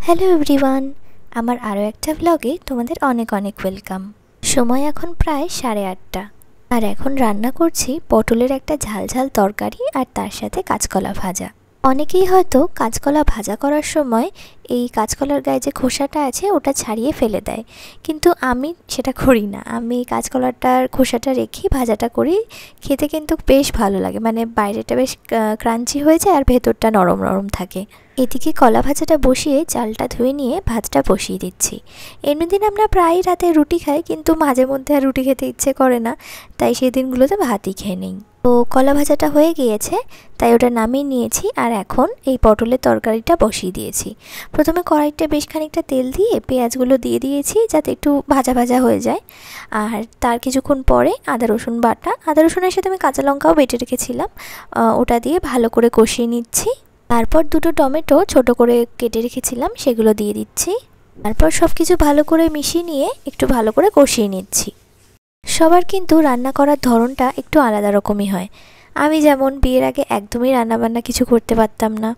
Hello everyone, আমার আরও একটা ব্লগে তোমাদের অনেক অনেক ওয়েলকাম। সময় এখন প্রায় 8:30 আর এখন রান্না করছি পটলের একটা ঝাল ঝাল তরকারি আর তার সাথে কাঁচকলা ভাজা। অনেকেই হয়তো কাঁচকলা ভাজা করার সময় এই কাঁচকলার গায়ে যে খোসাটা আছে ওটা ছাড়িয়ে ফেলে দেয়, কিন্তু আমি সেটা করি না। আমি কাঁচকলাটার খোসাটা রেখে ভাজাটা করি, খেতে কিন্তু বেশ ভালো লাগে। মানে বাইরেটা বেশ ক্রাঞ্চি হয়ে যায় আর ভেতরটা নরম নরম থাকে। এদিকে কলা ভাজাটা বসিয়ে চালটা ধুয়ে নিয়ে ভাতটা বসিয়ে দিচ্ছি। এমনি আমরা প্রায় রাতে রুটি খাই, কিন্তু মাঝে মধ্যে আর রুটি খেতে ইচ্ছে করে না, তাই সেই দিনগুলোতে ভাতই খেয়ে নিই। তো কলা ভাজাটা হয়ে গিয়েছে, তাই ওটা নামিয়ে নিয়েছি আর এখন এই পটলের তরকারিটা বসিয়ে দিয়েছি। প্রথমে কড়াইতে বেশ খানিকটা তেল দিয়ে পেঁয়াজগুলো দিয়ে দিয়েছি যাতে একটু ভাজা ভাজা হয়ে যায়, আর তার কিছুক্ষণ পরে আদা রসুন বাটা, আদা রসুনের সাথে আমি কাঁচা লঙ্কাও বেটে রেখেছিলাম, ওটা দিয়ে ভালো করে কষিয়ে নিচ্ছি। তারপর দুটো টমেটো ছোট করে কেটে রেখেছিলাম সেগুলো দিয়ে দিচ্ছি। তারপর সব কিছু ভালো করে মিশিয়ে নিয়ে একটু ভালো করে কষিয়ে নিচ্ছি। সবার কিন্তু রান্না করার ধরনটা একটু আলাদা রকমই হয়। আমি যেমন বিয়ের আগে একদমই রান্নাবান্না কিছু করতে পারতাম না।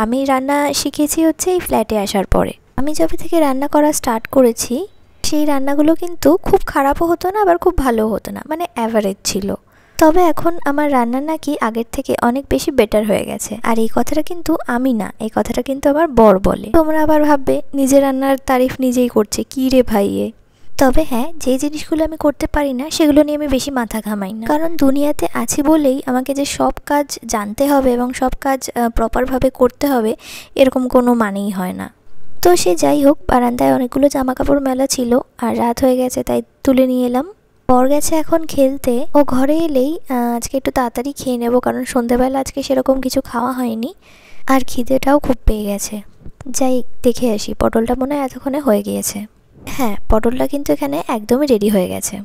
আমি রান্না শিখেছি হচ্ছে এই ফ্ল্যাটে আসার পরে। আমি যবে থেকে রান্না করা স্টার্ট করেছি সেই রান্নাগুলো কিন্তু খুব খারাপও হতো না, আবার খুব ভালোও হতো না, মানে অ্যাভারেজ ছিল। তবে এখন আমার রান্না নাকি আগের থেকে অনেক বেশি বেটার হয়ে গেছে। আর এই কথাটা কিন্তু আমি না, এই কথাটা কিন্তু আমার বর বলে। তোমরা আবার ভাববে নিজের রান্নার তারিফ নিজেই করছে, কী রে ভাইয়ে। তবে হ্যাঁ, যে জিনিসগুলো আমি করতে পারি না সেগুলো নিয়ে আমি বেশি মাথা ঘামাই না, কারণ দুনিয়াতে আছি বলেই আমাকে যে সব কাজ জানতে হবে এবং সব কাজ প্রপারভাবে করতে হবে এরকম কোনো মানেই হয় না। তো সে যাই হোক, বারান্দায় অনেকগুলো জামা কাপড় মেলা ছিল আর রাত হয়ে গেছে তাই তুলে নিয়ে এলাম। বর গেছে এখন খেলতে, ও ঘরে এলেই আজকে একটু তাড়াতাড়ি খেয়ে নেবো, কারণ সন্ধ্যেবেলা আজকে সেরকম কিছু খাওয়া হয়নি আর খিদেটাও খুব পেয়ে গেছে। যাই দেখে আসি, পটলটা মনে হয় এতক্ষণে হয়ে গিয়েছে। হ্যাঁ, পটলটা কিন্তু এখানে একদমই রেডি হয়ে গেছে।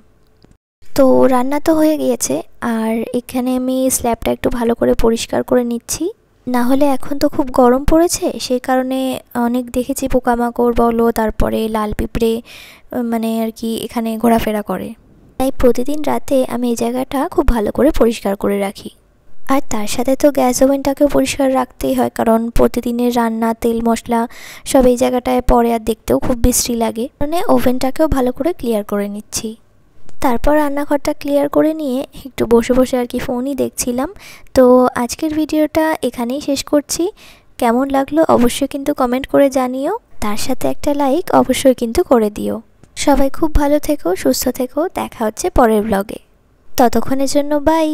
তো রান্না তো হয়ে গিয়েছে, আর এখানে আমি স্ল্যাবটা একটু ভালো করে পরিষ্কার করে নিচ্ছি। না হলে এখন তো খুব গরম পড়েছে, সেই কারণে অনেক দেখেছি পোকামাকড় বলো, তারপরে লাল পিঁপড়ে মানে আর কি এখানে ঘোরাফেরা করে। তাই প্রতিদিন রাতে আমি এই জায়গাটা খুব ভালো করে পরিষ্কার করে রাখি। আর তার সাথে তো গ্যাস ওভেনটাকেও পরিষ্কার রাখতেই হয়, কারণ প্রতিদিনের রান্না তেল মশলা সব এই জায়গাটায় পরে আর দেখতেও খুব বিশ্রী লাগে, মানে ওভেনটাকেও ভালো করে ক্লিয়ার করে নিচ্ছি। তারপর রান্নাঘরটা ক্লিয়ার করে নিয়ে একটু বসে বসে আর কি ফোনই দেখছিলাম। তো আজকের ভিডিওটা এখানেই শেষ করছি। কেমন লাগলো অবশ্যই কিন্তু কমেন্ট করে জানিও, তার সাথে একটা লাইক অবশ্যই কিন্তু করে দিও। সবাই খুব ভালো থেকো, সুস্থ থেকো, দেখা হচ্ছে পরের ব্লগে। ততক্ষণের জন্য বাই।